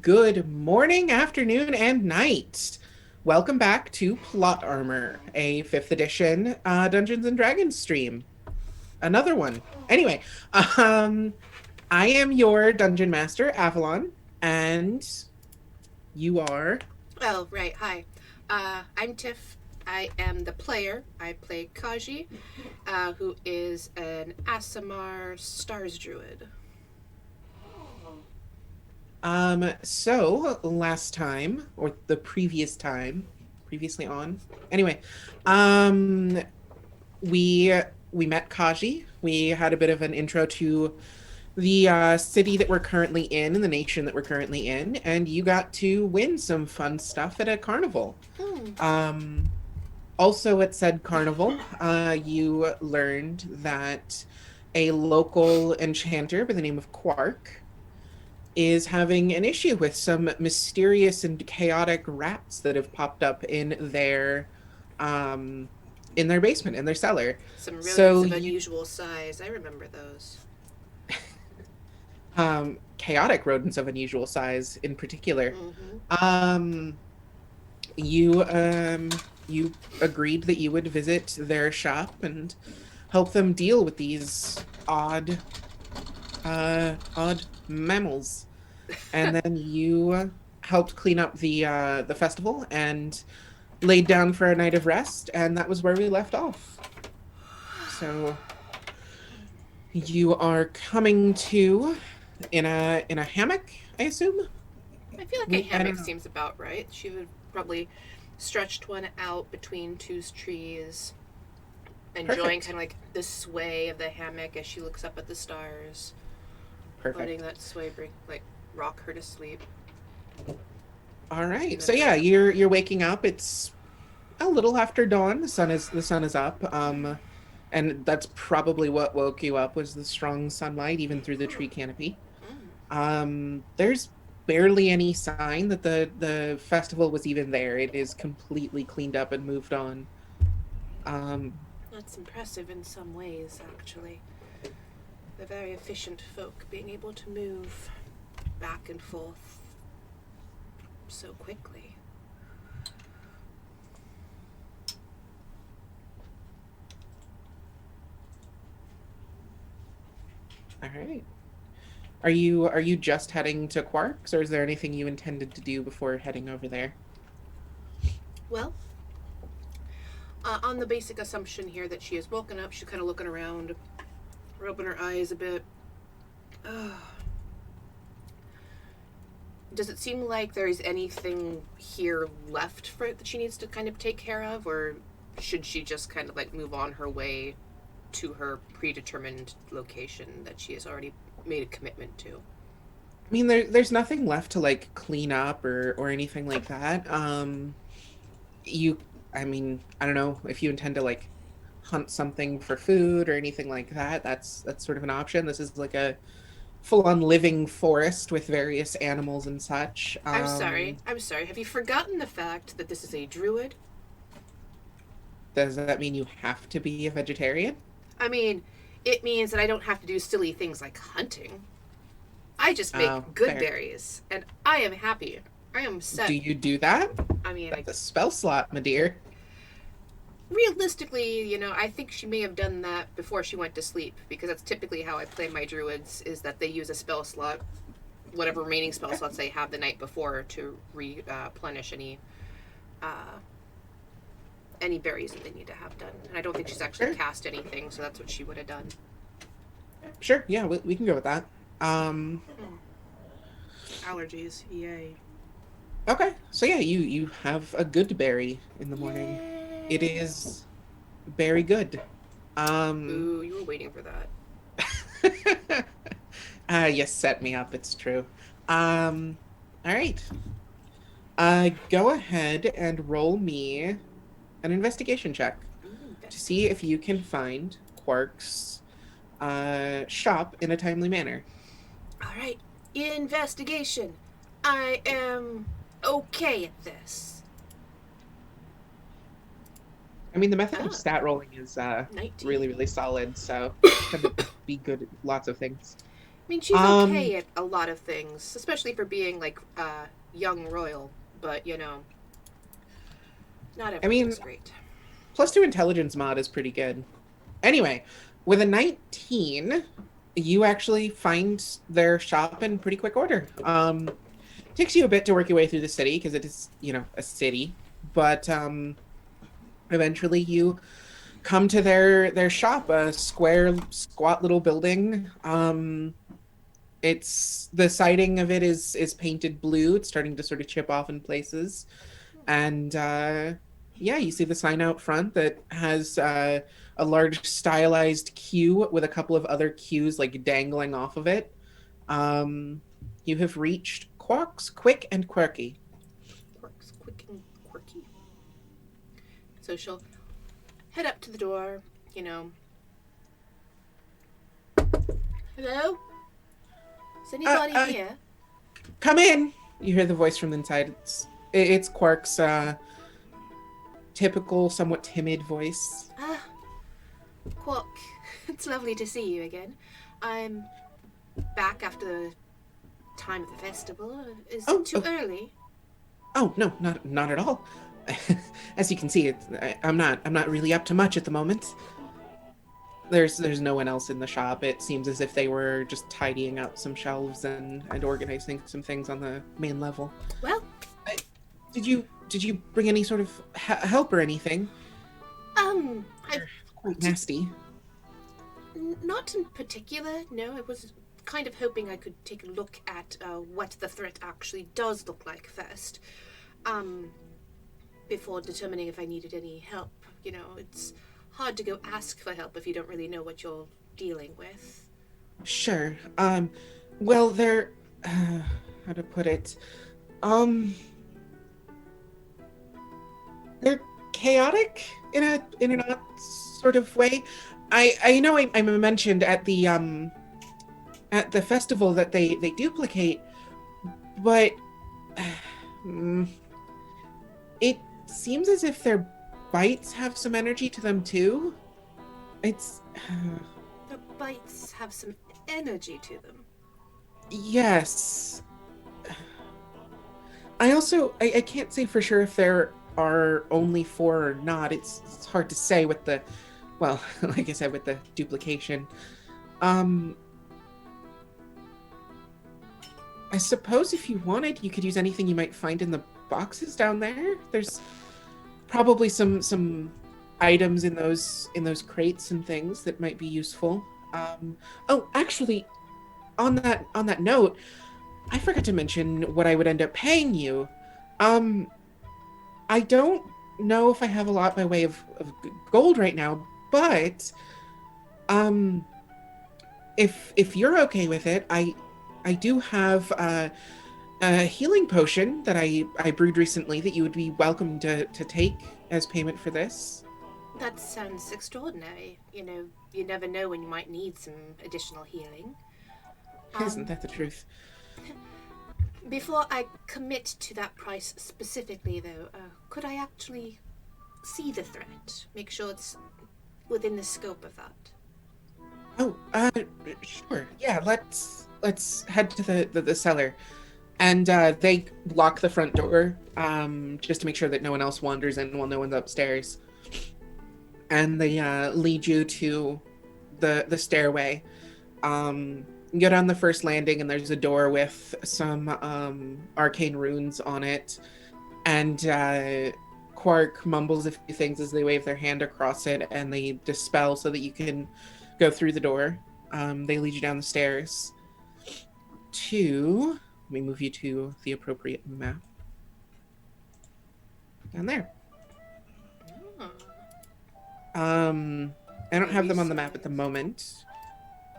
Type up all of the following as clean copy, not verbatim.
Good morning, afternoon, and night. Welcome back to Plot Armor, a 5th edition Dungeons and Dragons stream. Another one. Anyway, um, I am your dungeon master, Avalon, and you are. Oh, right. Hi. I'm Tiff. I am the player. I play Kaji, who is an Asimar Stars Druid. So last time, or the previous time, previously on. Anyway, um, we we met Kaji. We had a bit of an intro to the city that we're currently in and the nation that we're currently in, and you got to win some fun stuff at a carnival. Hmm. Um, Also, at said carnival, you learned that a local enchanter by the name of Quark is having an issue with some mysterious and chaotic rats that have popped up um, in their basement, in their cellar. Some rodents So of you unusual size. I remember those. chaotic rodents of unusual size in particular. Mm-hmm. Um, you agreed that you would visit their shop and help them deal with these odd mammals. And then you helped clean up the festival and laid down for a night of rest, and that was where we left off. So you are coming to in a hammock, I assume. I feel like a I don't hammock know. seems about right. She would probably stretched one out between two trees, enjoying Perfect. kind of like the sway of the hammock as she looks up at the stars, letting Perfect. that sway bring like rock her to sleep. All right. And So then yeah, you're waking up. It's a little after dawn. The sun is up. And that's probably what woke you up was the strong sunlight even through the tree canopy. mm, There's barely any sign that the festival was even there. It is completely cleaned up and moved on. Um, that's impressive in some ways, actually. They're very efficient folk, being able to move back and forth so quickly. all right. Are you just heading to Quarks, or is there anything you intended to do before heading over there? Well, on the basic assumption here that she has woken up, she's kind of looking around, rubbing her eyes a bit. Uh, does it seem like there's anything here left for that she needs to kind of take care of, or should she just kind of like move on her way to her predetermined location that she has already made a commitment to? I mean, there's nothing left to like clean up or anything like that. You, I mean, I don't know if you intend to like hunt something for food or anything like that. That's sort of an option. This is like a full-on living forest with various animals and such. I'm sorry. I'm sorry. Have you forgotten the fact that this is a druid? Does that mean you have to be a vegetarian? I mean, it means that I don't have to do silly things like hunting. I just Oh, make good fair. berries, and I am happy. I am Do set. you do that? I mean, That's a spell slot, my dear. realistically, I think she may have done that before she went to sleep, because that's typically how I play my druids, is that they use a spell slot, whatever remaining spell slots they have the night before, to replenish uh, any berries that they need to have done. And I don't think she's actually Sure, cast anything, so that's what she would have done. sure. Yeah, we can go with that. Um, Hmm. Allergies, yay. okay. So yeah, you have a good berry in the morning. It Yay! is very good. Um, Ooh, you were waiting for that. you set me up, it's true. All right. Go ahead and roll me an investigation check to see if you can find Quark's shop in a timely manner. All right, investigation. I am okay at this. I mean, the method of Ah, stat rolling is 19. really, really solid, so tend to be good at lots of things. mean, she's Um, okay at a lot of things, especially for being like young royal. But not I mean, everything's great. +2 intelligence mod is pretty good. Anyway, with a 19, you actually find their shop in pretty quick order. Takes you a bit to work your way through the city because it is, a city, but eventually you come to their shop, a square, squat little building. It's the siding of it is painted blue. It's starting to sort of chip off in places, and yeah, you see the sign out front that has a large stylized Q with a couple of other Qs like dangling off of it. Um, you have reached Quark's Quick and Quirky. Quirks, quick and quirky. So she'll head up to the door. You know, hello. Is anybody here? Come in. You hear the voice from inside. It's Quark's typical, somewhat timid voice. Ah, Quark. It's lovely to see you again. I'm back after the time of the festival. Is it too early? Oh no, not at all. As you can see, I'm not really up to much at the moment. There's no one else in the shop. It seems as if they were just tidying up some shelves and organizing some things on the main level. Well, did you bring any sort of help or anything? Quite nasty. Not in particular. No, I was kind of hoping I could take a look at what the threat actually does look like first, before determining if I needed any help. You know, it's hard to go ask for help if you don't really know what you're dealing with. Sure. Well, they're how to put it? They're chaotic in an odd sort of way. I know I mentioned at the festival that they duplicate, but it seems as if their bites have some energy to them too. It's The bites have some energy to them. yes. I can't say for sure if there are only four or not. It's hard to say with the, well, like I said, with the duplication. I suppose if you wanted, you could use anything you might find in the boxes down there. There's probably some items in those crates and things that might be useful. Oh, actually, on that note, I forgot to mention what I would end up paying you. I don't know if I have a lot by way of gold right now, but if you're okay with it, I do have a healing potion that I brewed recently that you would be welcome to take as payment for this. That sounds extraordinary. You know, you never know when you might need some additional healing. Isn't that the truth? Before I commit to that price specifically, though, could I actually see the threat? Make sure it's within the scope of that. Oh, sure. Yeah, let's head to the cellar. And they lock the front door, just to make sure that no one else wanders in while no one's upstairs. And they lead you to the stairway. You go down the first landing, and there's a door with some arcane runes on it. And Quark mumbles a few things as they wave their hand across it, and they dispel so that you can go through the door. They lead you down the stairs to... Let me move you to the appropriate map. Down there. I don't have them on the map at the moment.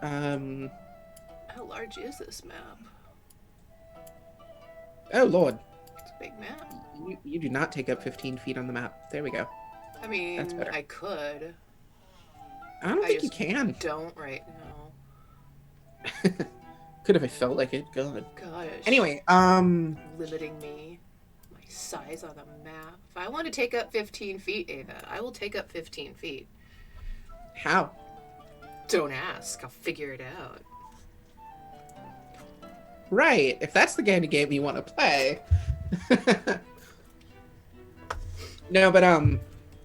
How large is this map? Oh, Lord. It's a big map. You do not take up 15 feet on the map. There we go. I mean, That's better. I could. I don't think you can. Don't right now. Could if I felt like it. God. Gosh. Anyway, limiting me. My size on a map. If I want to take up 15 feet, Ava, I will take up 15 feet. How? Don't ask. I'll figure it out. Right. If that's the kind of game you want to play. No, but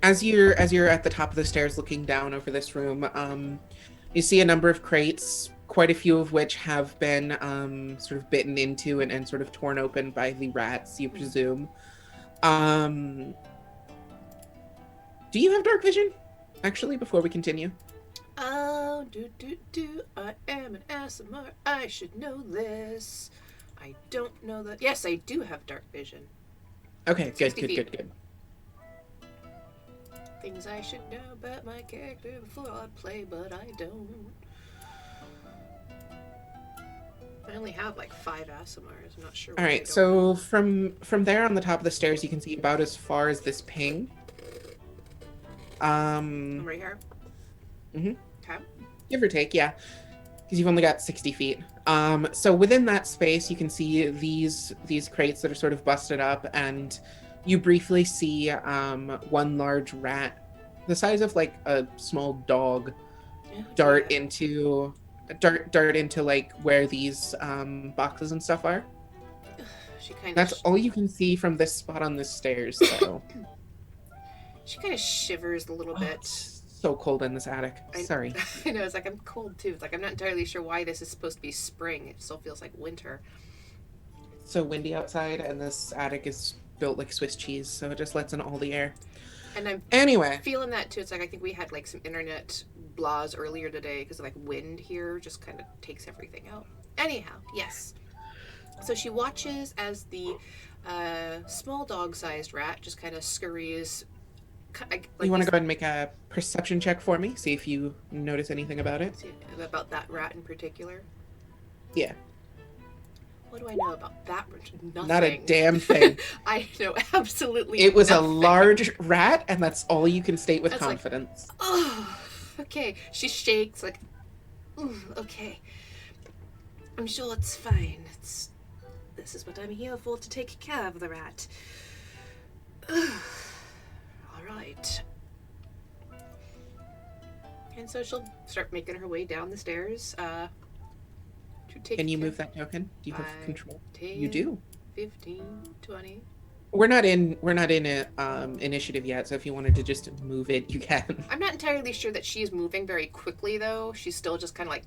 as you're at the top of the stairs looking down over this room, you see a number of crates, quite a few of which have been sort of bitten into and sort of torn open by the rats, you presume. Um, do you have dark vision? Actually, before we continue. Oh, I am an ASMR. I should know this. I don't know that. Yes, I do have dark vision. Okay, good, 60 good, feet. good, good. Things I should know about my character before I play, but I don't. I only have like 5 ASMRs. I'm not sure. All right, so from there on the top of the stairs, you can see about as far as this ping. I'm right here. Mhm. Okay. Give or take, yeah, because you've only got 60 feet. So within that space, you can see these crates that are sort of busted up, and you briefly see one large rat, the size of like a small dog, dart into like where these boxes and stuff are. She kind of. That's all you can see from this spot on the stairs, though. She kind of shivers a little bit. It's so cold in this attic. Sorry. I know, it's like I'm cold too. It's like I'm not entirely sure why this is supposed to be spring. It still feels like winter. It's so windy outside, and this attic is built like Swiss cheese, so it just lets in all the air. And I'm Anyway, feeling that too. It's like I think we had like some internet blahs earlier today because like wind here just kind of takes everything out. Anyhow, yes. So she watches as the small dog-sized rat just kind of scurries. Like you want to go ahead and make a perception check for me? See if you notice anything about it. About that rat in particular? Yeah. What do I know about that? Nothing. Not a damn thing. I know absolutely It was nothing. a large rat, and that's all you can state with confidence. Like, oh, okay. She shakes like, okay. I'm sure it's fine. This is what I'm here for, to take care of the rat. All right. And so she'll start making her way down the stairs. Can you move that token? Do you have control? 10, you do. 15, 20. We're not in a initiative yet, so if you wanted to just move it, you can. I'm not entirely sure that she's moving very quickly though. She's still just kind of like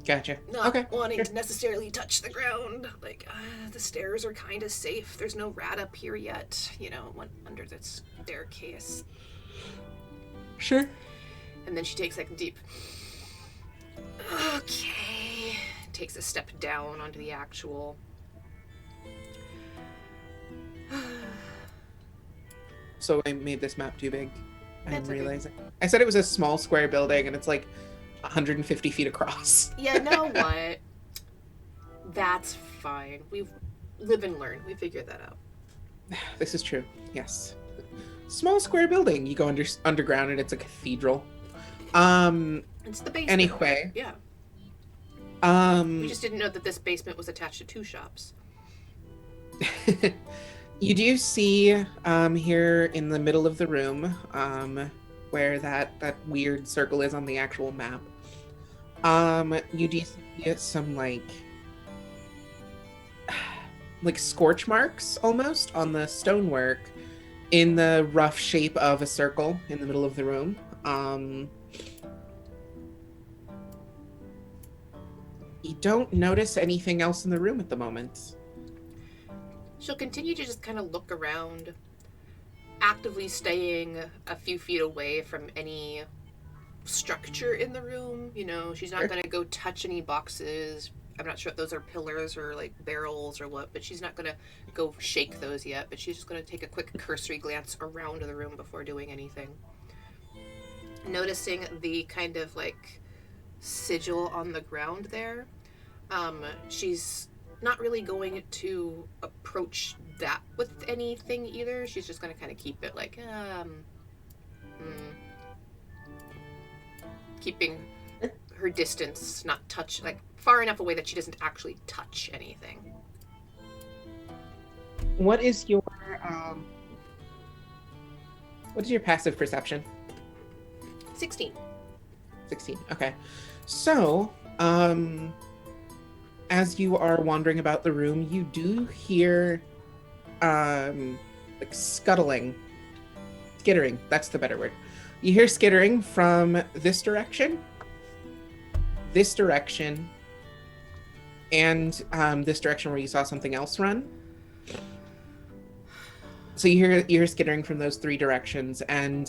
Gotcha. not wanting to necessarily touch the ground. Like the stairs are kind of safe. There's no rat up here yet. You know, under this staircase. Sure. And then she takes like a deep. Okay. Takes a step down onto the actual. So I made this map too big. I didn't That's okay. realize it. I said it was a small square building, and it's like 150 feet across. Yeah, know what? That's fine. We live and learn. We figured that out. This is true. Yes. Small square building. You go underground, and it's a cathedral. It's the basement. Anyway. Yeah. We just didn't know that this basement was attached to 2 shops. You do see here in the middle of the room, where that weird circle is on the actual map. You do see some like scorch marks almost on the stonework in the rough shape of a circle in the middle of the room. You don't notice anything else in the room at the moment. She'll continue to just kind of look around, actively staying a few feet away from any structure in the room. You know, she's not going to go touch any boxes. I'm not sure if those are pillars or like barrels or what, but she's not going to go shake those yet. But she's just going to take a quick cursory glance around the room before doing anything. Noticing the kind of like sigil on the ground there. She's not really going to approach that with anything either. She's just going to kind of keep it like, keeping her distance, not touch, like far enough away that she doesn't actually touch anything. What is your passive perception? 16. 16. Okay. So, as you are wandering about the room, you do hear like skittering. That's the better word. You hear skittering from this direction, and this direction where you saw something else run. So you hear skittering from those three directions, and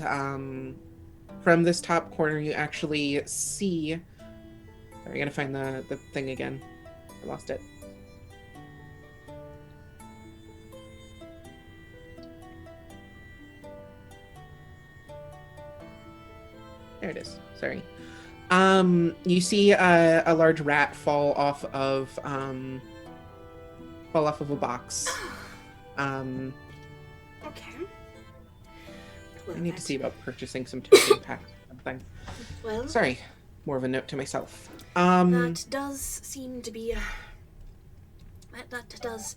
from this top corner, you actually see. Sorry, I gotta find the thing again. I lost it. There it is. Sorry. You see a large rat fall off of a box. Okay. I need to see about purchasing some token packs or something. Well, Sorry, more of a note to myself. that does seem to be that does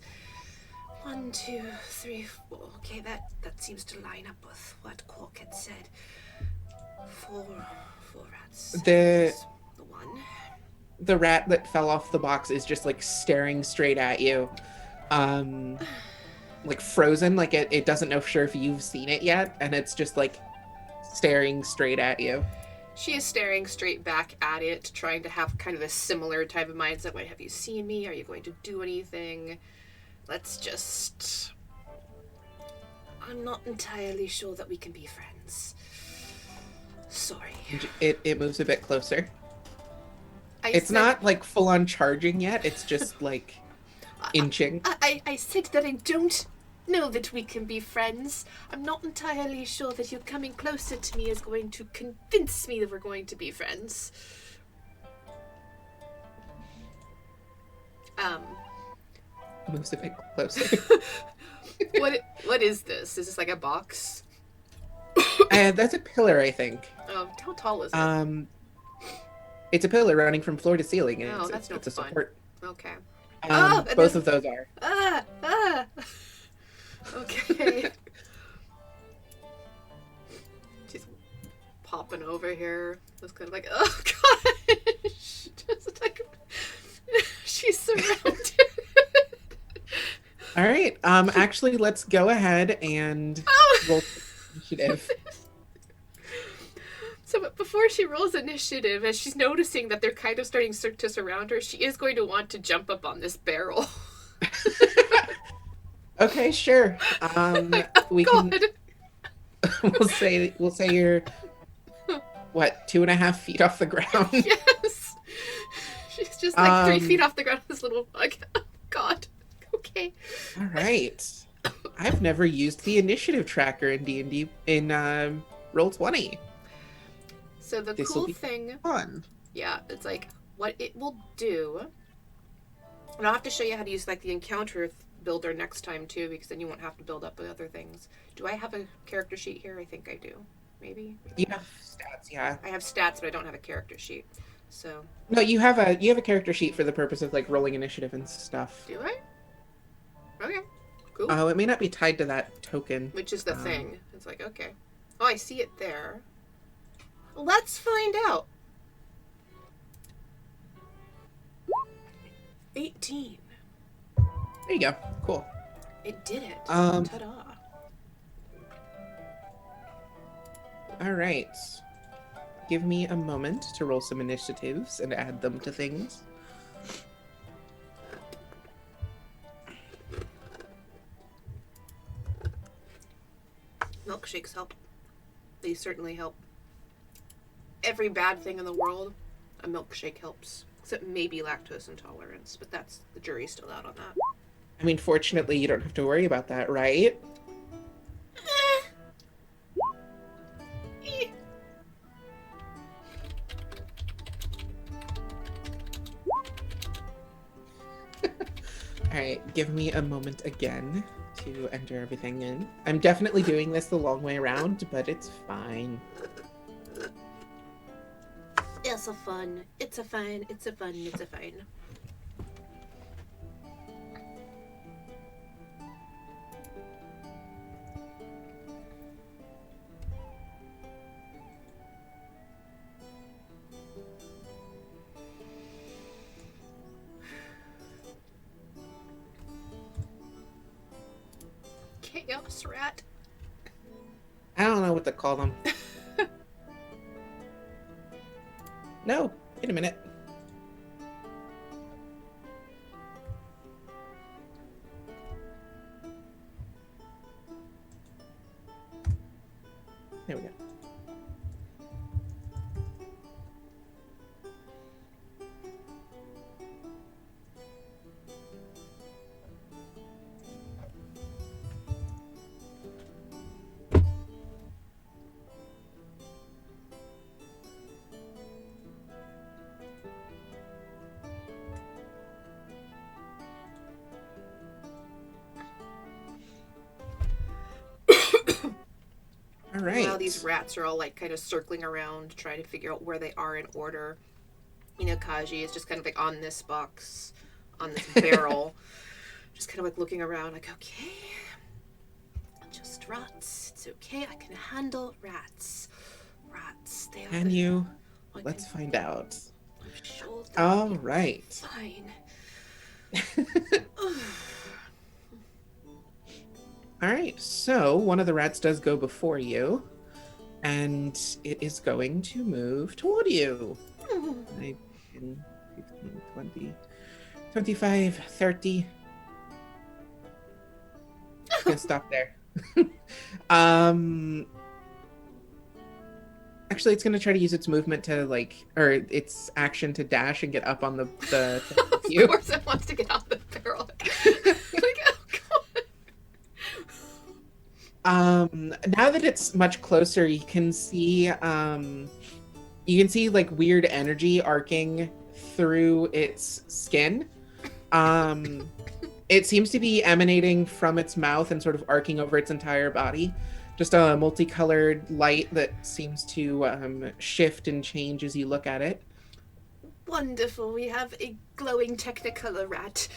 1, 2, 3, 4. Okay, that seems to line up with what Quark had said. Four rats. The one. The rat that fell off the box is just like staring straight at you. Like frozen, like it doesn't know for sure if you've seen it yet, and it's just like staring straight at you. She is staring straight back at it, trying to have kind of a similar type of mindset. Wait, have you seen me? Are you going to do anything? Let's just... I'm not entirely sure that we can be friends. Sorry. It moves a bit closer. It's not like full on charging yet, it's just like inching. I said that I don't know that we can be friends. I'm not entirely sure that you coming closer to me is going to convince me that we're going to be friends. Moves a bit closer. What is this? Is this like a box? That's a pillar, I think. Oh, how tall is it? It's a pillar running from floor to ceiling, and that's no it's a fun. support. Okay. Both of those are. Okay. She's popping over here. Just kind of like, oh gosh. Just like, she's surrounded. All right. Actually, let's go ahead and roll initiative. So before she rolls initiative, as she's noticing that they're kind of starting to surround her, she is going to want to jump up on this barrel. Okay, sure. We can. We'll say you're what, 2.5 feet off the ground. Yes. She's just like 3 feet off the ground. This little bug. Oh, God. Okay. All right. I've never used the initiative tracker in D&D in Roll20. So the cool thing, fun. Yeah, it's like what it will do. And I'll have to show you how to use like the encounter builder next time too, because then you won't have to build up with other things. Do I have a character sheet here? I think I do. Maybe. You have stats, yeah. I have stats, but I don't have a character sheet. So. No, you have a character sheet for the purpose of like rolling initiative and stuff. Do I? Okay. Cool. Oh, it may not be tied to that token. Which is the thing. It's like, okay. Oh, I see it there. Let's find out. 18. There you go. Cool. It did it. Ta-da. All right. Give me a moment to roll some initiatives and add them to things. Milkshakes help. They certainly help. Every bad thing in the world, a milkshake helps. Except maybe lactose intolerance, but that's the jury's still out on that. I mean, fortunately, you don't have to worry about that, right? All right, give me a moment again to enter everything in. I'm definitely doing this the long way around, but it's fine. It's a fun. It's a fun. It's a fun. It's a fun. chaos rat. I don't know what to call them. No, wait a minute. There we go. All right. While these rats are all like kind of circling around, trying to figure out where they are in order. You know, Kaji is just kind of like on this box, on this barrel, just kind of like looking around, like, okay, just rats. It's okay. I can handle rats. Rats. They are. Can you? I Let's can- find out. I'm sure All they'll be right. fine. All right. So one of the rats does go before you, and it is going to move toward you. 9, 10, 15, 20, 25, 30. Gonna stop there. Actually, it's gonna try to use its movement to or its action to dash and get up on the Of course, it wants to get out the barrel. Like, oh god. Now that it's much closer, you can see like weird energy arcing through its skin. It seems to be emanating from its mouth and sort of arcing over its entire body. Just a multicolored light that seems to shift and change as you look at it. Wonderful. We have a glowing Technicolor rat.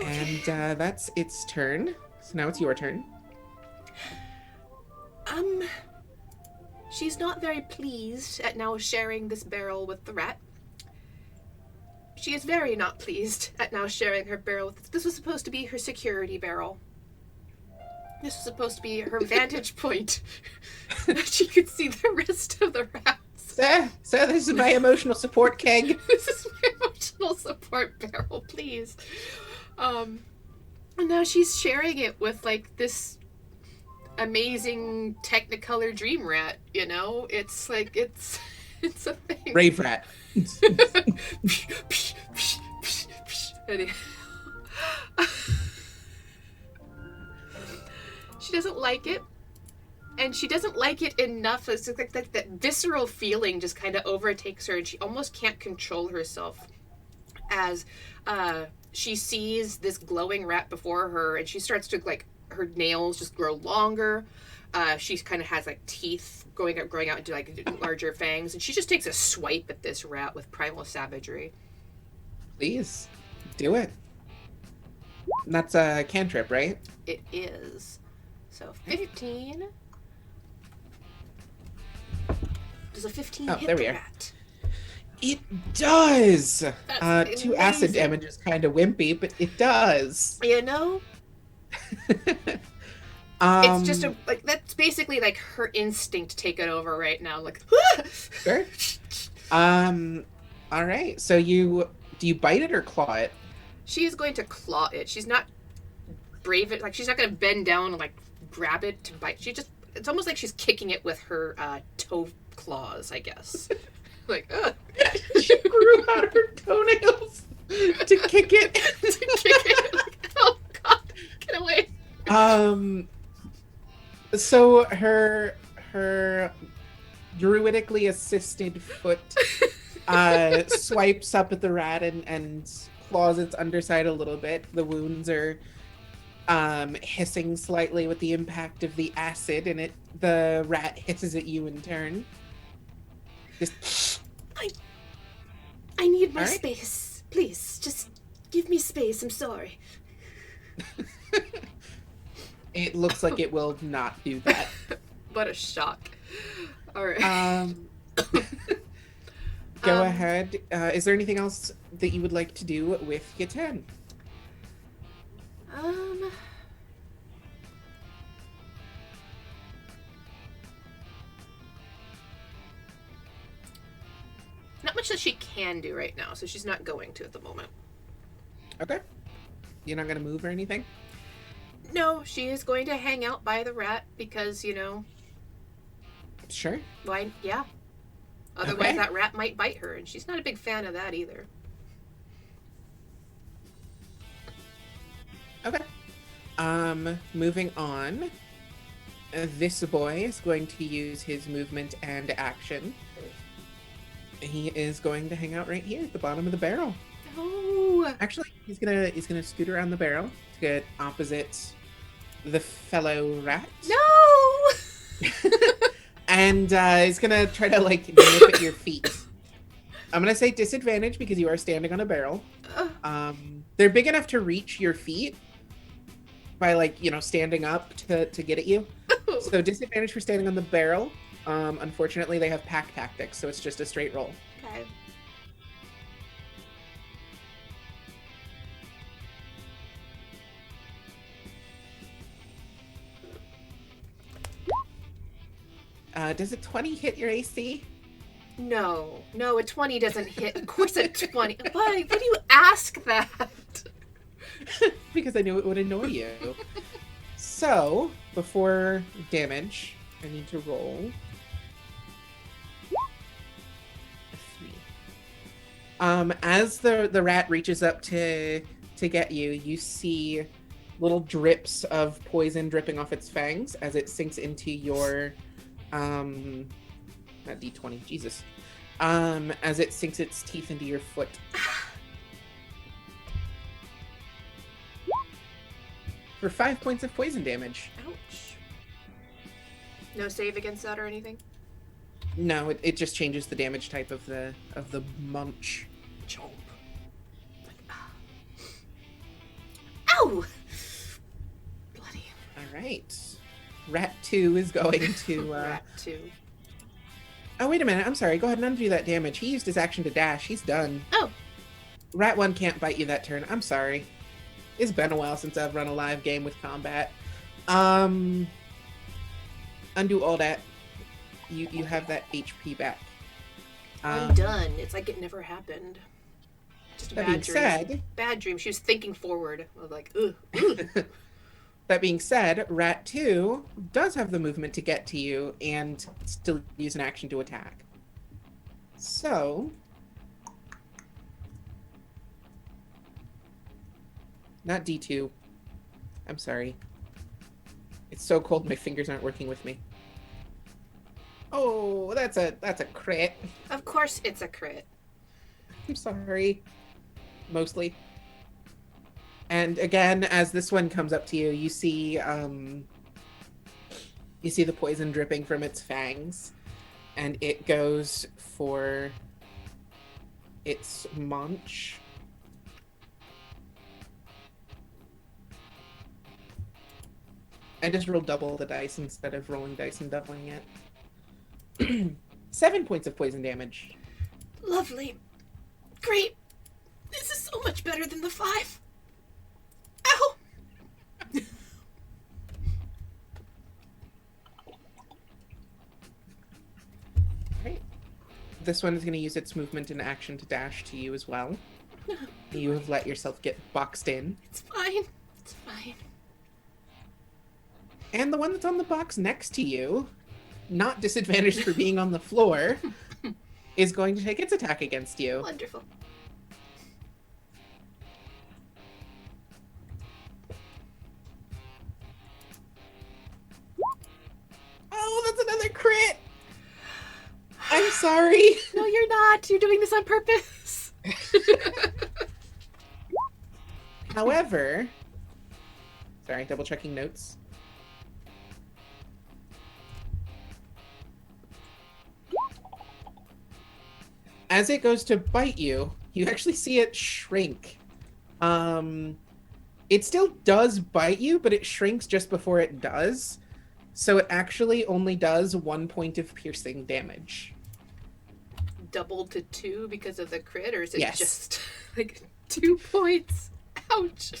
And that's its turn. So now it's your turn. She's not very pleased at now sharing this barrel with the rat. She is very not pleased at now sharing her barrel with this was supposed to be her security barrel. This was supposed to be her vantage point. That she could see the rest of the rats. Sir, this is my emotional support keg. This is my emotional support barrel, please. And now she's sharing it with like this amazing Technicolor dream rat, you know? It's like it's a thing. Brave rat. She doesn't like it. And she doesn't like it enough. It's just like that visceral feeling just kind of overtakes her, and she almost can't control herself as she sees this glowing rat before her, and she starts to like her nails just grow longer. She kind of has like teeth growing out into like larger fangs, and she just takes a swipe at this rat with primal savagery. Please, do it. And that's a cantrip, right? It is. So 15. Does a 15 hit there we the are. rat? It does. That's 2 acid amazing. damage is kind of wimpy, but it does. You know? It's just that's basically like her instinct taken over right now. Like, Sure. All right. So do you bite it or claw it? she is going to claw it. She's not brave it. Like, she's not going to bend down and like grab it to bite. It's almost like she's kicking it with her toe claws, I guess. Like, ugh. She grew out her toenails to kick it. To kick it. Like, oh god, get away. So her druidically assisted foot swipes up at the rat and claws its underside a little bit. The wounds are hissing slightly with the impact of the acid, and the rat hisses at you in turn. Just I need my All right. space. Please, just give me space. I'm sorry. it looks like it will not do that. What a shock. All right. Go ahead. Is there anything else that you would like to do with your turn? much that she can do right now, so she's not going to at the moment. Okay. You're not gonna move or anything? No, she is going to hang out by the rat because, Sure. why? Yeah. Otherwise, Okay. that rat might bite her, and she's not a big fan of that either. Okay. Moving on. This boy is going to use his movement and action. He is going to hang out right here at the bottom of the barrel. Oh. Actually, he's gonna scoot around the barrel to get opposite the fellow rat. No! And he's gonna try to like nip at your feet. I'm gonna say disadvantage because you are standing on a barrel. They're big enough to reach your feet by standing up to get at you. So disadvantage for standing on the barrel. Unfortunately, they have pack tactics, so it's just a straight roll. Okay. Does a 20 hit your AC? No, a 20 doesn't hit. Of course, a 20. Why do you ask that? Because I knew it would annoy you. So, before damage, I need to roll a 3. As the rat reaches up to get you, you see little drips of poison dripping off its fangs as it sinks into your not D20, Jesus. As it sinks its teeth into your foot. For 5 points of poison damage. Ouch. No save against that or anything? No, it just changes the damage type of the munch. Chomp. Ow! Bloody. All right. Rat 2 is going to Rat 2. Oh, wait a minute. I'm sorry. Go ahead and undo that damage. He used his action to dash. He's done. Oh. Rat 1 can't bite you that turn. I'm sorry. It's been a while since I've run a live game with combat. Undo all that. You have that HP back. I'm done. It's like it never happened. Just a That bad being dream. said, Bad dream. She was thinking forward. I was like, ugh. that being said, Rat 2 does have the movement to get to you and still use an action to attack. So, not D2. I'm sorry. It's so cold my fingers aren't working with me. Oh, that's a crit. Of course it's a crit. I'm sorry. Mostly. And again, as this one comes up to you, you see the poison dripping from its fangs, and it goes for its munch. I just rolled double the dice instead of rolling dice and doubling it. 7 points of poison damage. Lovely. Great. This is so much better than the 5. Ow! Right. This one is going to use its movement and action to dash to you as well. You have let yourself get boxed in. It's fine. It's fine. And the one that's on the box next to you, not disadvantaged for being on the floor, is going to take its attack against you. Wonderful. Oh, that's another crit! I'm sorry. No, you're not. You're doing this on purpose. However, sorry, double checking notes. As it goes to bite you, you actually see it shrink. It still does bite you, but it shrinks just before it does. So it actually only does 1 point of piercing damage. Doubled to 2 because of the crit, or is it Yes. just like 2 points? Ouch.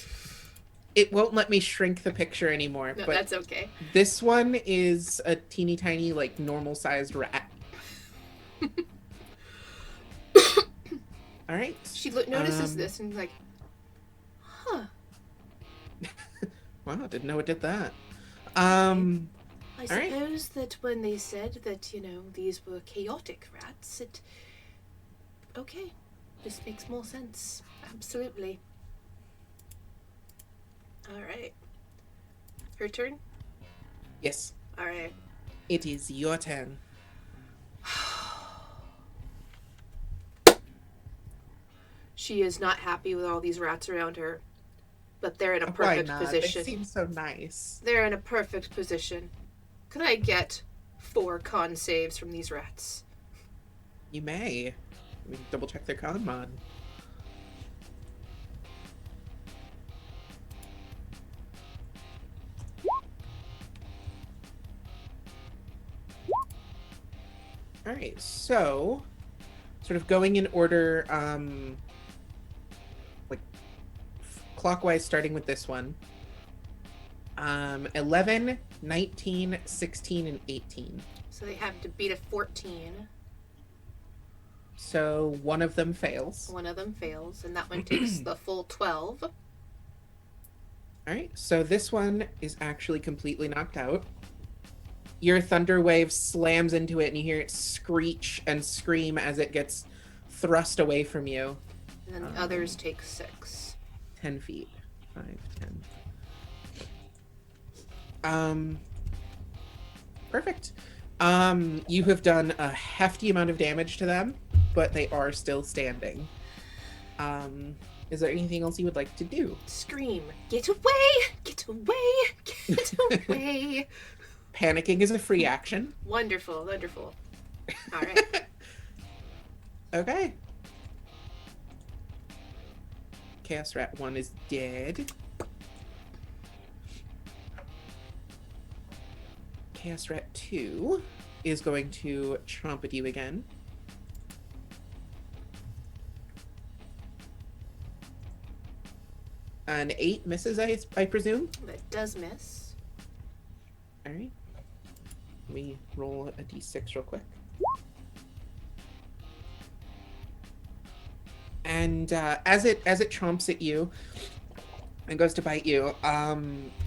It won't let me shrink the picture anymore, No, but that's okay. this one is a teeny tiny, like, normal-sized rat. All right. She notices this and like, huh. Wow, didn't know it did that. I All right. suppose that when they said that, these were chaotic rats, okay, this makes more sense. Absolutely. All right. Her turn? Yes, All right. it is your turn. She is not happy with all these rats around her, but they're in a Why perfect not? They position. seem so nice. They're in a perfect position. Could I get 4 con saves from these rats? You may. We can double check their con mod. All right, so sort of going in order, like clockwise, starting with this one. 11, 19, 16, and 18. So they have to beat a 14. So one of them fails. One of them fails, and that one takes the full 12. All right, so this one is actually completely knocked out. Your thunder wave slams into it, and you hear it screech and scream as it gets thrust away from you. And then the others take 6. 10 feet. 5, 10. Perfect. You have done a hefty amount of damage to them, but they are still standing. Is there anything else you would like to do? Scream. Get away! Get away! Get away! Panicking is a free action. Wonderful, wonderful. All right. Okay. Chaos Rat 1 is dead. Chaos Rat 2 is going to chomp at you again. An 8 misses, I presume? That does miss. All right. Let me roll a d6 real quick. And as it chomps at you and goes to bite you,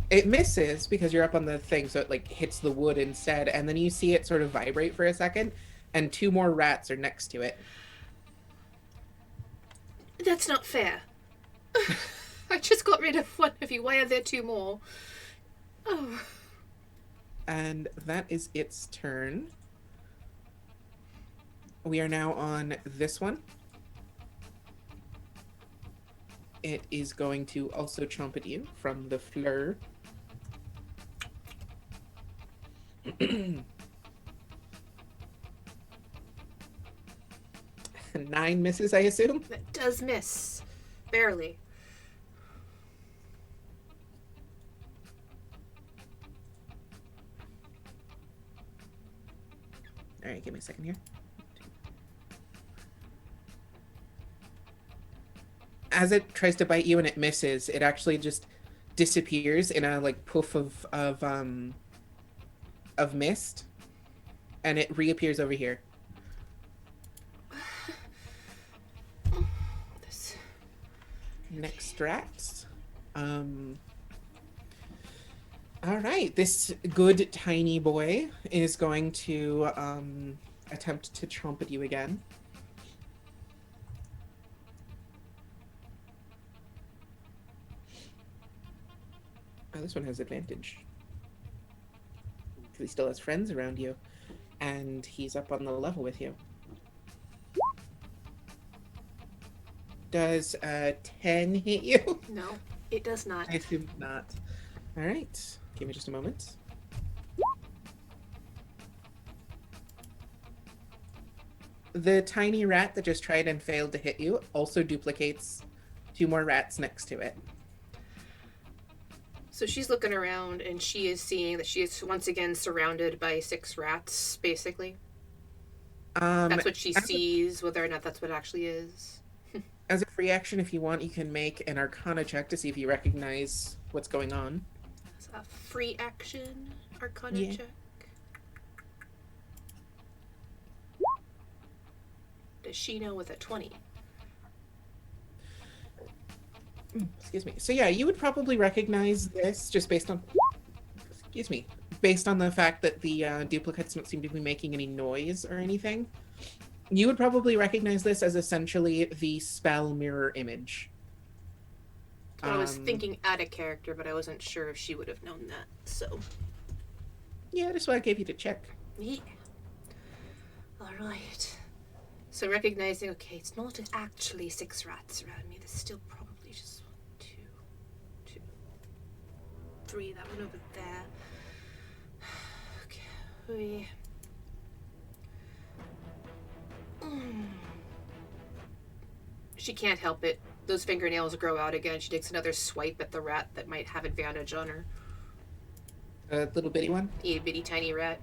it misses because you're up on the thing, so it like hits the wood instead. And then you see it sort of vibrate for a second, and 2 more rats are next to it. That's not fair. I just got rid of one of you. Why are there 2 more? Oh. And that is its turn. We are now on this one. It is going to also chomp at you from the floor. 9 misses, I assume? That does miss. Barely. All right, give me a second here. As it tries to bite you and it misses, it actually just disappears in a like poof of mist, and it reappears over here. This... Next rats. All right, this good tiny boy is going to attempt to chomp at you again. Oh, this one has advantage. Because he still has friends around you. And he's up on the level with you. Does 10 hit you? No, it does not. I assume not. All right. Give me just a moment. The tiny rat that just tried and failed to hit you also duplicates 2 more rats next to it. So she's looking around and she is seeing that she is once again surrounded by 6 rats, basically. That's what she sees, whether or not that's what it actually is. As a free action, if you want, you can make an Arcana check to see if you recognize what's going on. It's a free action Arcana check. Does she know with a 20? Excuse me. So yeah, you would probably recognize this just based on, excuse me, based on the fact that the duplicates don't seem to be making any noise or anything. You would probably recognize this as essentially the spell mirror image. So I was thinking add a character, but I wasn't sure if she would have known that. So Yeah, that's why I gave you to check. yeah. All right. So recognizing, okay, it's not actually 6 rats around me. There's still probably just 1, 2, 3. That one over there. Okay. She can't help it. Those fingernails grow out again. She takes another swipe at the rat that might have advantage on her. A little bitty one. A bitty tiny rat.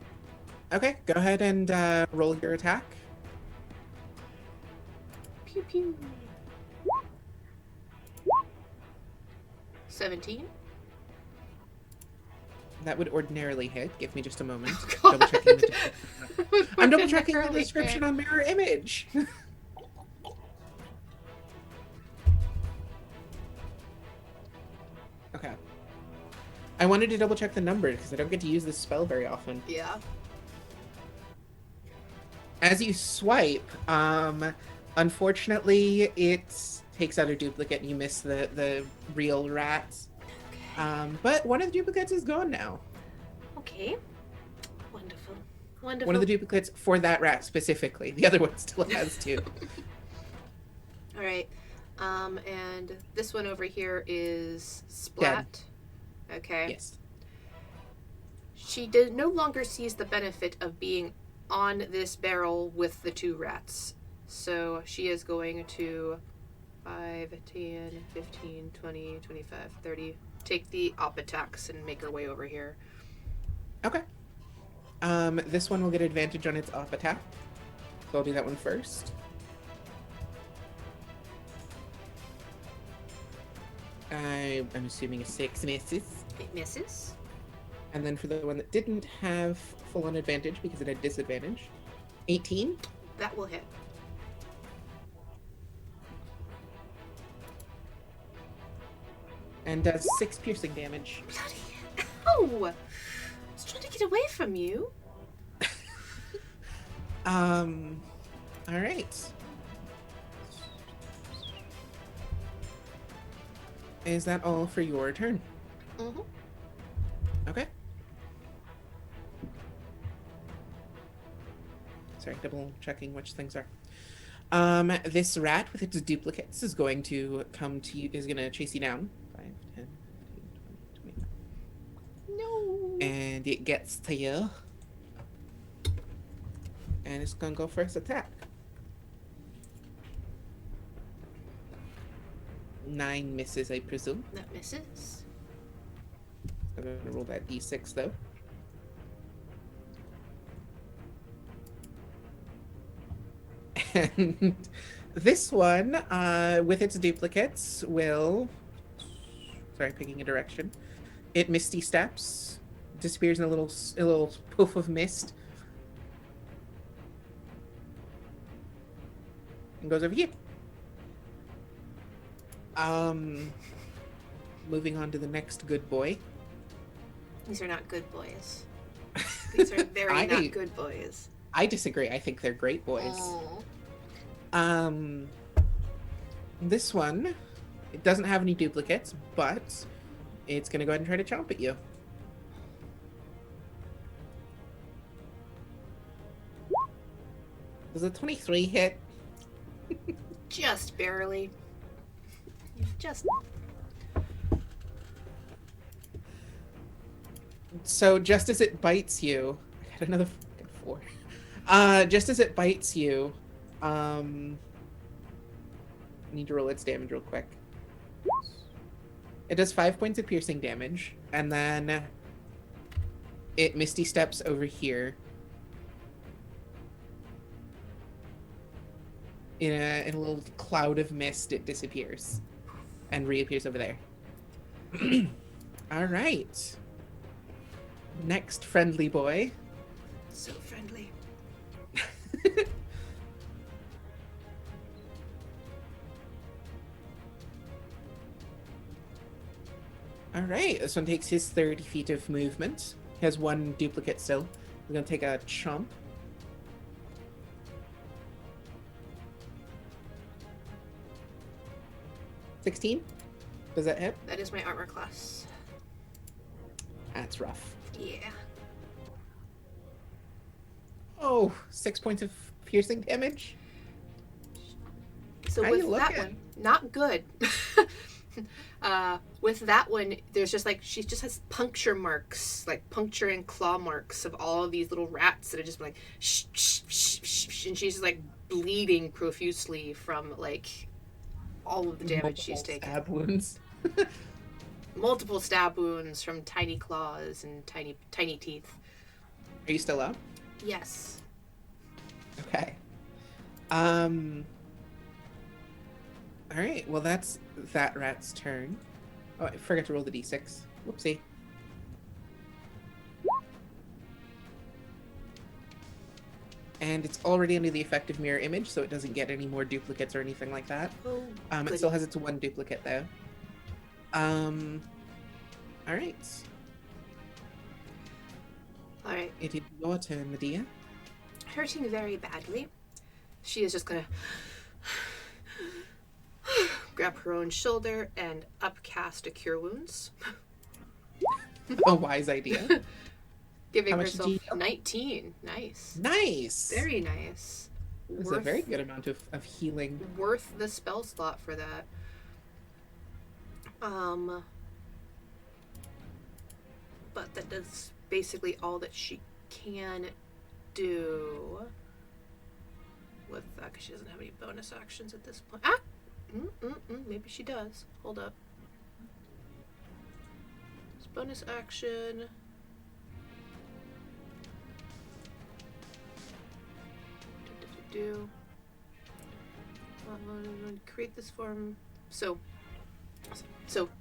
Okay, go ahead and roll your attack. Pew pew. 17. That would ordinarily hit. Give me just a moment. Oh, Double checking the I'm double checking the Ordinarily description hit. on mirror image. Okay. I wanted to double check the numbers because I don't get to use this spell very often. Yeah. As you swipe, unfortunately, it takes out a duplicate and you miss the real rat. But one of the duplicates is gone now. Okay. Wonderful. Wonderful. One of the duplicates for that rat specifically. The other one still has 2. All right. And this one over here is Splat. Okay. Yes. She no longer sees the benefit of being on this barrel with the 2 rats. So she is going to 5, 10, 15, 20, 25, 30. Take the op attacks and make her way over here. Okay. This one will get advantage on its off attack. So I'll do that one first. I'm assuming a 6 misses. It misses. And then for the one that didn't have full on advantage because it had disadvantage, 18. That will hit. And does 6 piercing damage. Bloody hell! I was trying to get away from you. Alright. Is that all for your turn? Mm-hmm. Okay. Sorry, double checking which things are. This rat with its duplicates is going to come to you, is going to chase you down. 5, 10, 15, 20, 25. No. And it gets to you. And it's going to go for its attack. 9 misses, I presume. That misses. I'm going to roll that d6, though. And this one, with its duplicates, will... Sorry, picking a direction. It misty steps, disappears in a little poof of mist, and goes over here. Moving on to the next good boy. These are not good boys. These are very not good boys. I disagree. I think they're great boys. Oh. This one, it doesn't have any duplicates, but it's gonna go ahead and try to chomp at you. Does a 23 hit? Just barely. Just. So just as it bites you, I got another fucking 4. Just as it bites you, I need to roll its damage real quick. It does 5 points of piercing damage, and then it misty steps over here. In a little cloud of mist, it disappears and reappears over there. All right. Next friendly boy. So friendly. All right, this one takes his 30 feet of movement. He has one duplicate still. We're gonna take a chomp. 16? Does that hit? That is my armor class. That's rough. Yeah. Oh, 6 points of piercing damage. So How you with that looking? one, not good. With that one, there's just like she just has puncture marks, like puncture and claw marks of all of these little rats that are just like shh, shh, shh, shh, shh, and she's like bleeding profusely from like all of the damage she's Multiple taken. stab wounds. Multiple stab wounds from tiny claws and tiny teeth. Are you still up? Yes. Okay. All right. Well, that's that rat's turn. Oh, I forgot to roll the d6. Whoopsie. And it's already under the effect of mirror image, so it doesn't get any more duplicates or anything like that. Oh, It still has its one duplicate though. All right. all right. It is your turn, Medea. Hurting very badly. She is just gonna grab her own shoulder and upcast a cure wounds, A wise idea. giving How much did herself you heal? 19. Nice. Nice. Very nice. That's a very good amount of healing. Worth the spell slot for that. But that does basically all that she can do with that, because she doesn't have any bonus actions at this point. Maybe she does. Hold up. It's bonus action. Create this form. So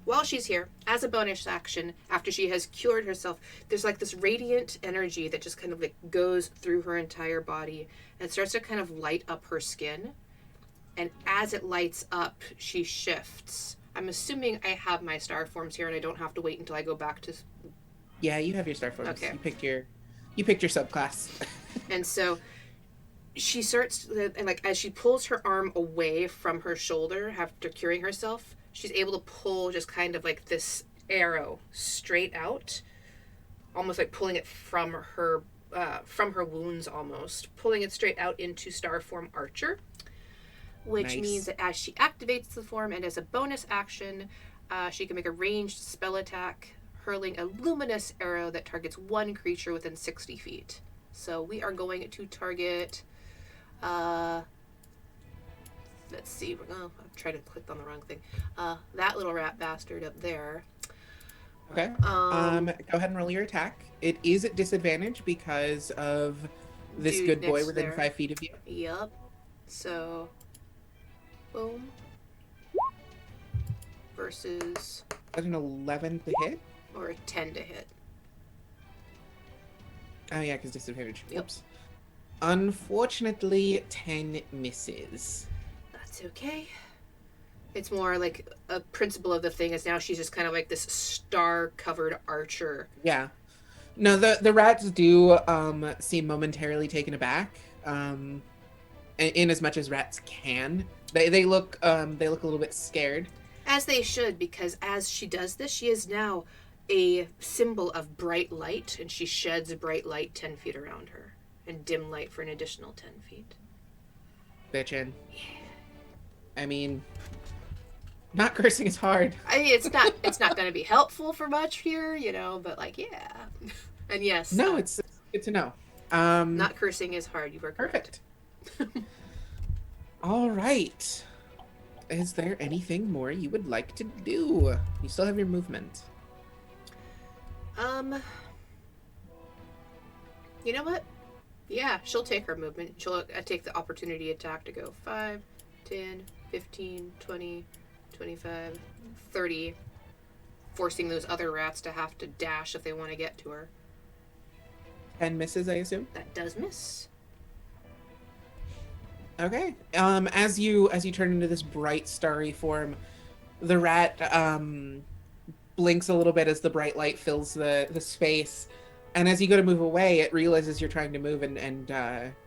while she's here, as a bonus action, after she has cured herself, there's like this radiant energy that just kind of like goes through her entire body and starts to kind of light up her skin. And as it lights up, she shifts. I'm assuming I have my star forms here and I don't have to wait until I go back to. Yeah, you have your star forms. Okay. You picked your subclass. And so she starts, and like as she pulls her arm away from her shoulder after curing herself, she's able to pull just kind of like this arrow straight out, almost like pulling it from her wounds, almost pulling it straight out into Starform Archer, which Nice. means that as she activates the form and as a bonus action, she can make a ranged spell attack, hurling a luminous arrow that targets one creature within 60 feet. So we are going to target. Let's see. I'm trying to click on the wrong thing. That little rat bastard up there. Okay. Go ahead and roll your attack. It is at disadvantage because of this Dude good boy next within there. 5 feet of you. Yep. So, boom. Versus, Is that an 11 to hit? or a 10 to hit. Oh yeah, because disadvantage. Yep. Oops. Unfortunately, 10 misses. That's okay. It's more like a principle of the thing is now she's just kind of like this star-covered archer. Yeah. No, the rats do seem momentarily taken aback. In as much as rats can. They look a little bit scared. As they should, because as she does this, she is now a symbol of bright light, and she sheds bright light 10 feet around her, and dim light for an additional 10 feet. Bitchin'. I mean, not cursing is hard. I mean, it's not going to be helpful for much here, but like, yeah. And yes, No, it's good to know. not cursing is hard. You were correct. Perfect. All right. Is there anything more you would like to do? You still have your movement. You know what? Yeah, she'll take her movement. She'll take the opportunity attack to go 5, 10, 15, 20, 25, 30, forcing those other rats to have to dash if they want to get to her. 10 misses, I assume. That does miss. Okay. As you turn into this bright starry form, the rat blinks a little bit as the bright light fills the space. And as you go to move away, it realizes you're trying to move and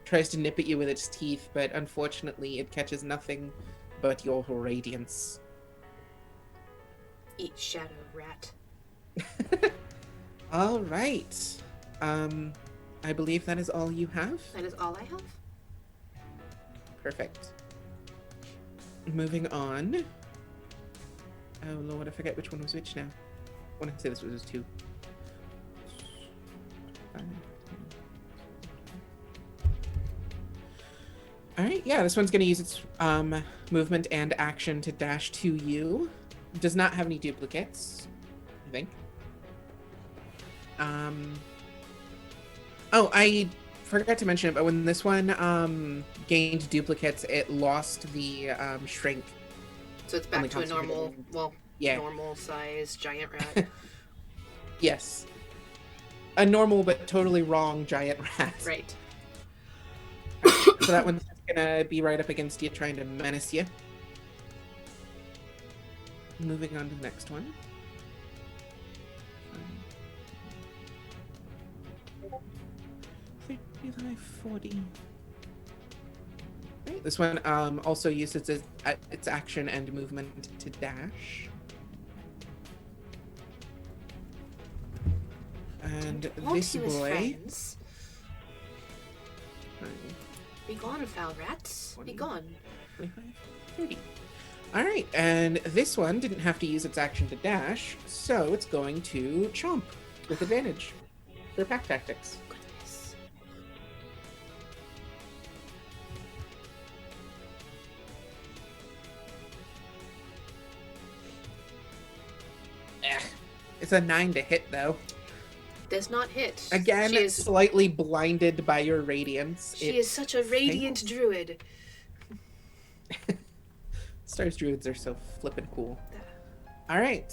tries to nip at you with its teeth, but unfortunately it catches nothing but your radiance. Eat shadow, rat. All right. I believe that is all you have. That is all I have. Perfect. Moving on. Oh lord, I forget which one was which now. I want to say this was 2. Alright, yeah, this one's going to use its movement and action to dash to you. Does not have any duplicates, I think. Oh, I forgot to mention it, but when this one gained duplicates, it lost the shrink. So it's back to a normal, normal size giant rat. Yes. A normal but totally wrong giant rat. Right. So that one's gonna be right up against you, trying to menace you. Moving on to the next one. 35, 40. Right, this one also uses its action and movement to dash. And this boy. Be gone, foul rats. 20, Be gone. 25, 30. Alright, and this one didn't have to use its action to dash, so it's going to chomp with advantage for pack tactics. Goodness. It's a 9 to hit, though. Does not hit. Again, she is slightly blinded by your radiance. She is such a radiant druid. Stars druids are so flippin' cool. Alright.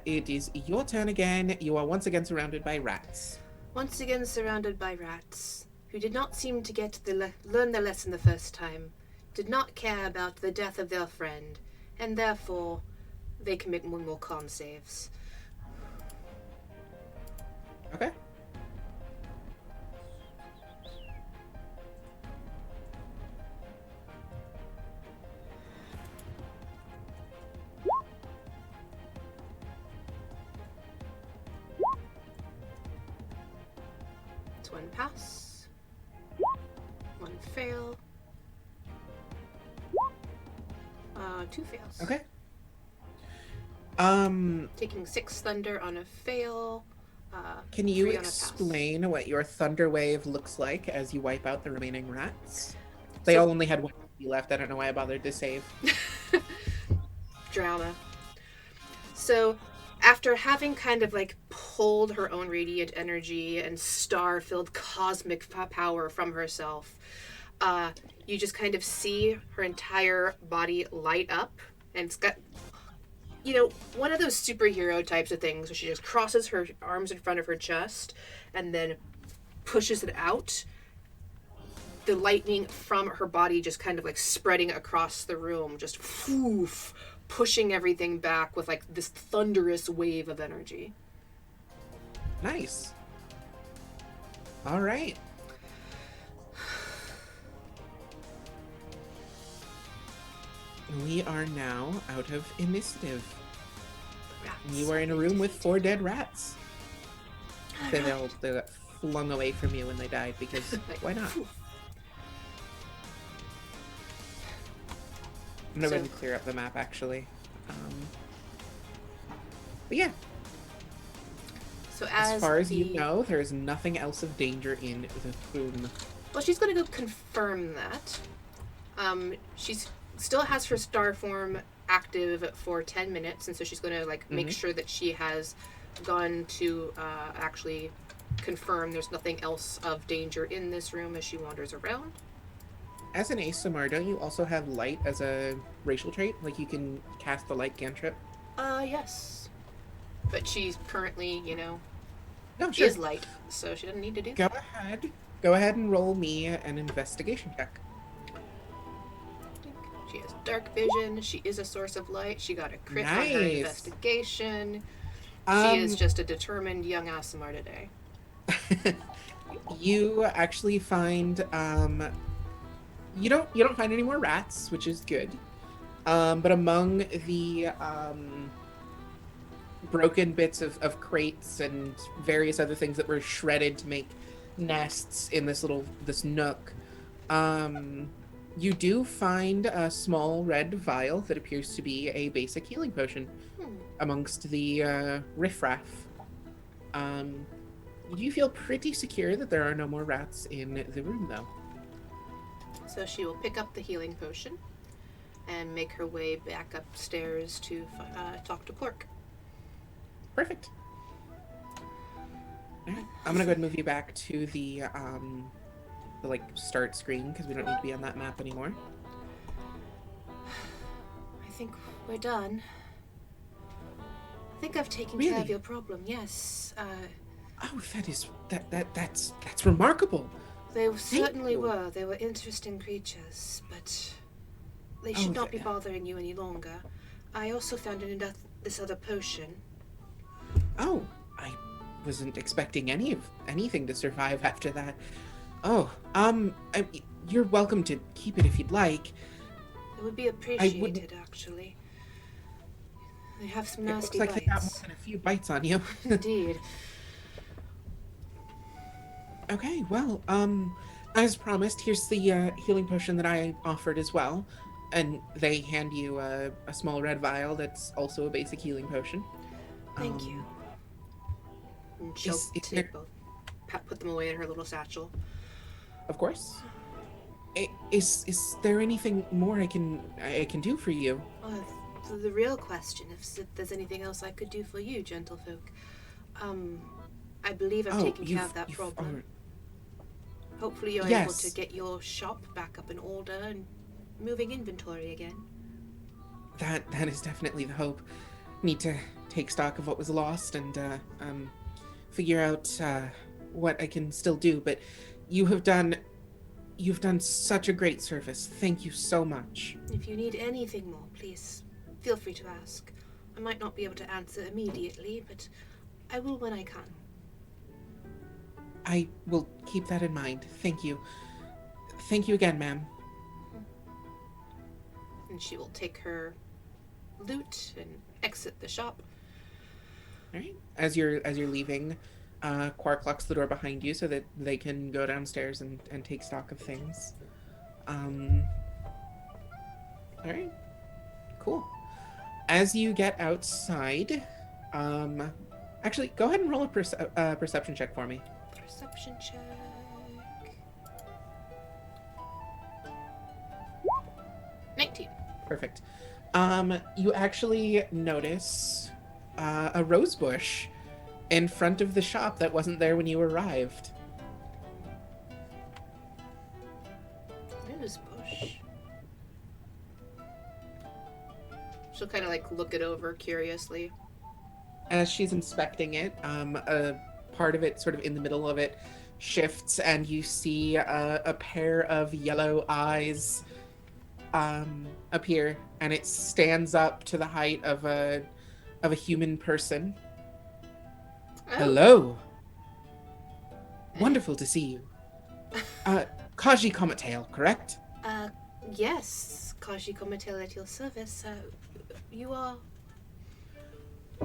It is your turn again. You are once again surrounded by rats. Once again surrounded by rats, who did not seem to get learn their lesson the first time, did not care about the death of their friend, and therefore they commit more con saves. Okay. It's 1 pass, 1 fail, 2 fails. Okay. Taking 6 thunder on a fail. Can you 3 on a pass. explain what your thunder wave looks like as you wipe out the remaining rats? They all only had 1 HP left. I don't know why I bothered to save. Drama. So, after having kind of like pulled her own radiant energy and star-filled cosmic power from herself, you just kind of see her entire body light up, and it's got, you know, one of those superhero types of things where she just crosses her arms in front of her chest and then pushes it out. The lightning from her body just kind of like spreading across the room, just whoof, pushing everything back with like this thunderous wave of energy. Nice. All right. We are now out of initiative. Rats. You are in a room with 4 dead rats. They got flung away from you when they died because why not? I'm gonna go ahead and clear up the map actually. But yeah, So as far as you know, there is nothing else of danger in the room. Well, she's going to go confirm that. She's still has her star form active for 10 minutes, and so she's going to like make sure that she has gone to actually confirm there's nothing else of danger in this room as she wanders around. As an ASMR, don't you also have light as a racial trait? Like you can cast the light cantrip? Yes. But she's currently, you know, No, sure. is light, so she doesn't need to do Go that. ahead. Go ahead and roll me an investigation check. She has dark vision. She is a source of light. She got a crit on her Nice. investigation. She is Um, just a determined young Aasimar today. you actually find you don't find any more rats, which is good. But among the broken bits of crates and various other things that were shredded to make nests in this nook, um, you do find a small red vial that appears to be a basic healing potion Hmm. amongst the riffraff. Um, you feel pretty secure that there are no more rats in the room, though. So she will pick up the healing potion and make her way back upstairs to talk to Clerk. Perfect. Alright, I'm gonna go ahead and move you back to the like start screen because we don't need to be on that map anymore. I think we're done. I think I've taken care Really? of your problem. Yes. Oh, that's remarkable. They certainly you. were. They were interesting creatures, but they should not be bothering you any longer. I also found this other potion. Oh, I wasn't expecting anything to survive after that. Oh, you're welcome to keep it if you'd like. It would be appreciated, actually. They have some It looks nasty like they got more bites. than a few bites on you. Indeed. Okay, well, as promised, here's the healing potion that I offered as well. And they hand you a small red vial that's also a basic healing potion. Thank you. And she'll take both. Put them away in her little satchel. Of course. Is there anything more I can do for you? The real question is if there's anything else I could do for you, gentlefolk. I believe I've taken care of that problem. Hopefully you're able to get your shop back up in order and moving inventory again. That is definitely the hope. Need to take stock of what was lost and figure out what I can still do. But you've done such a great service. Thank you so much. If you need anything more, please feel free to ask. I might not be able to answer immediately, but I will when I can. I will keep that in mind. Thank you. Thank you again, ma'am. And she will take her loot and exit the shop. All right. As you're leaving, Quark locks the door behind you so that they can go downstairs and take stock of things. All right. Cool. As you get outside, actually, go ahead and roll a perception check for me. Perception check. 19. Perfect. You actually notice a rose bush in front of the shop that wasn't there when you arrived. Rose bush. She'll kind of like look it over curiously. As she's inspecting it, a part of it, sort of in the middle of it, shifts, and you see a pair of yellow eyes appear, and it stands up to the height of a human person. Oh. Hello. Wonderful to see you. Kaji Cometail, correct? Yes. Kaji Cometail at your service. You are...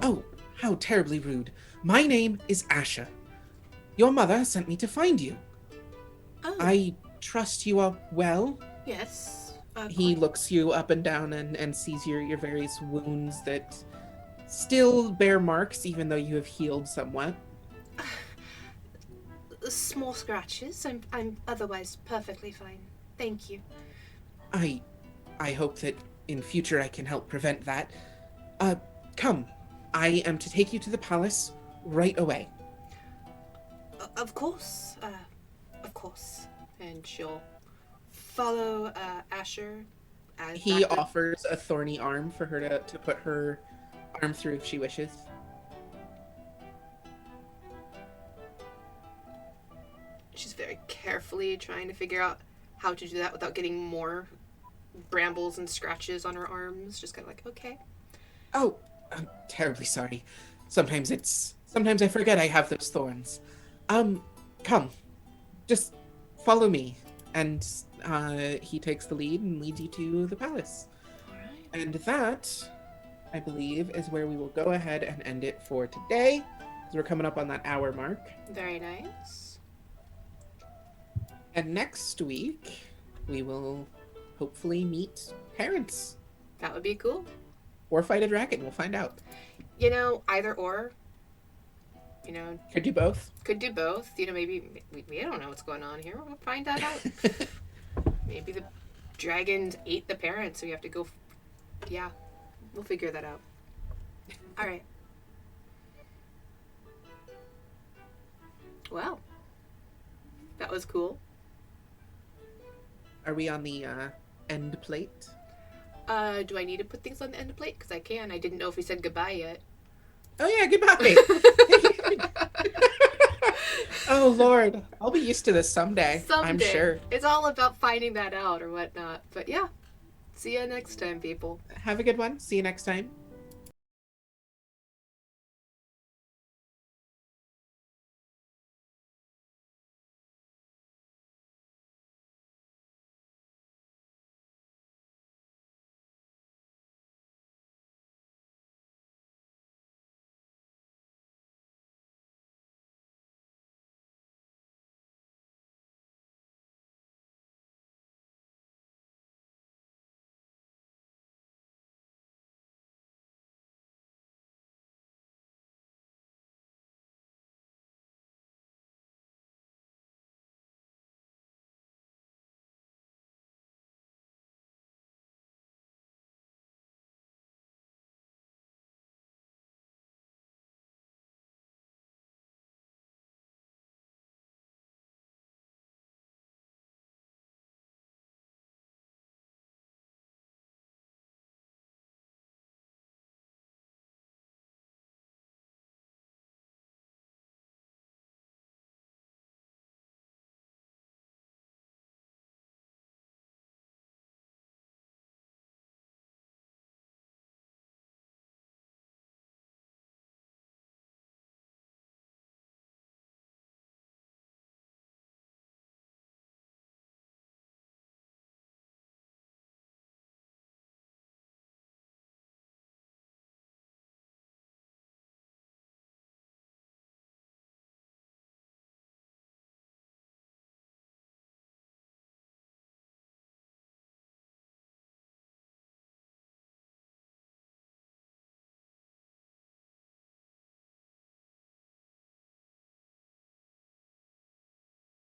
Oh, how terribly rude. My name is Asher. Your mother sent me to find you. Oh. I trust you are well? Yes. He looks you up and down and sees your various wounds that still bear marks, even though you have healed somewhat. Small scratches. I'm otherwise perfectly fine. Thank you. I hope that in future I can help prevent that. Come. I am to take you to the palace right away. Of course. Of course. And she'll follow Asher. He offers a thorny arm for her to put her arm through if she wishes. She's very carefully trying to figure out how to do that without getting more brambles and scratches on her arms. Just kind of like, okay. Oh, I'm terribly sorry. Sometimes I forget I have those thorns. Come, just follow me. And he takes the lead and leads you to the palace. All right. And that, I believe, is where we will go ahead and end it for today. Because we're coming up on that hour mark. Very nice. And next week, we will hopefully meet parents. That would be cool. Or fight a dragon. We'll find out. You know, either or. You know, Could do both. could do both. You know, maybe we don't know what's going on here. We'll find that out. Maybe the dragons ate the parents, so we have to go. Yeah, we'll figure that out. All right. Well, that was cool. Are we on the end plate? Do I need to put things on the end plate? Because I can. I didn't know if we said goodbye yet. Oh yeah, goodbye. Oh Lord, I'll be used to this someday. Someday. I'm sure. It's all about finding that out or whatnot. But yeah, see you next time, people. Have a good one. See you next time.